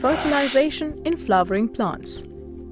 fertilization in flowering plants.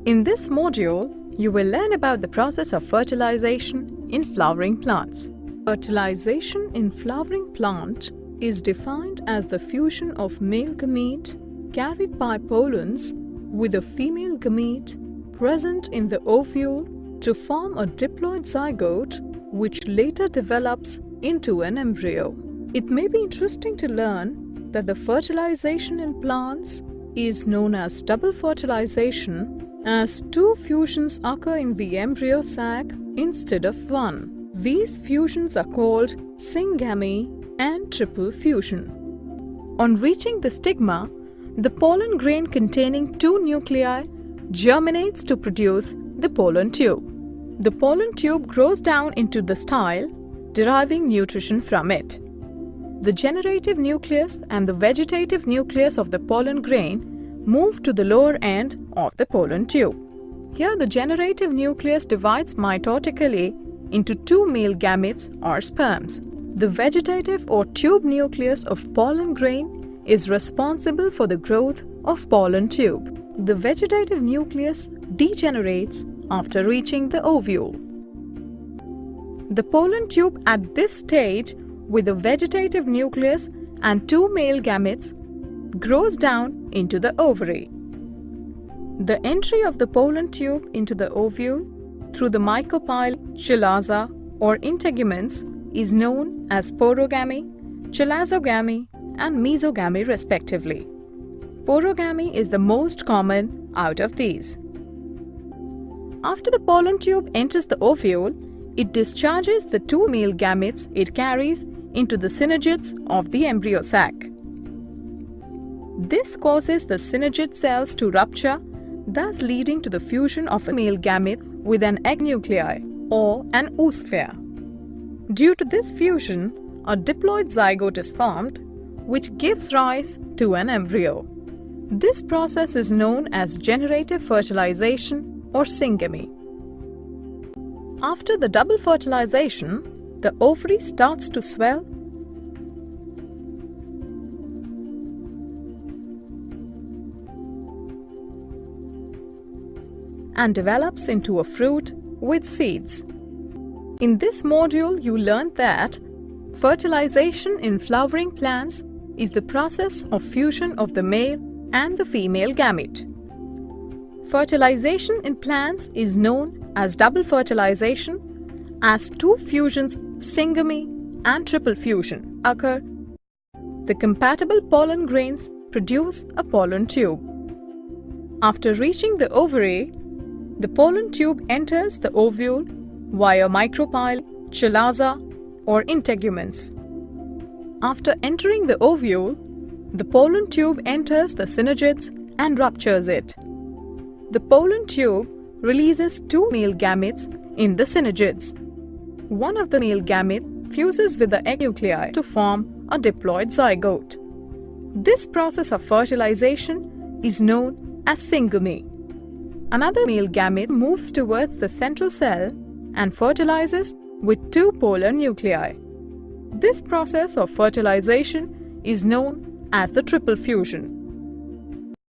In this module, you will learn about the process of fertilization in flowering plants. Fertilization in flowering plant is defined as the fusion of male gamete carried by pollens with a female gamete present in the ovule to form a diploid zygote which later develops into an embryo. It may be interesting to learn that the fertilization in plants is known as double fertilization, as two fusions occur in the embryo sac instead of one. These fusions are called syngamy and triple fusion. On reaching the stigma, the pollen grain containing two nuclei germinates to produce the pollen tube. The pollen tube grows down into the style, deriving nutrition from it. The generative nucleus and the vegetative nucleus of the pollen grain move to the lower end of the pollen tube. Here the generative nucleus divides mitotically into two male gametes or sperms. The vegetative or tube nucleus of pollen grain is responsible for the growth of pollen tube. The vegetative nucleus degenerates after reaching the ovule. The pollen tube at this stage with a vegetative nucleus and two male gametes grows down into the ovary. The entry of the pollen tube into the ovule through the mycopyle, chalaza or integuments is known as porogamy, chalazogamy and mesogamy respectively. Porogamy is the most common out of these. After the pollen tube enters the ovule, it discharges the two male gametes it carries into the synergids of the embryo sac. This causes the synergid cells to rupture, thus leading to the fusion of a male gamete with an egg nuclei or an oosphere. Due to this fusion, a diploid zygote is formed, which gives rise to an embryo. This process is known as generative fertilization or syngamy. After the double fertilization, the ovary starts to swell and develops into a fruit with seeds. In this module, you learned that fertilization in flowering plants is the process of fusion of the male and the female gamete. Fertilization in plants is known as double fertilization, as two fusions, syngamy and triple fusion, occur. The compatible pollen grains produce a pollen tube. After reaching the ovary, the pollen tube enters the ovule via micropyle, chalaza or integuments. After entering the ovule, the pollen tube enters the synergids and ruptures it. The pollen tube releases two male gametes in the synergids. One of the male gamete fuses with the egg nuclei to form a diploid zygote. This process of fertilization is known as syngamy. Another male gamete moves towards the central cell and fertilizes with two polar nuclei. This process of fertilization is known as the triple fusion.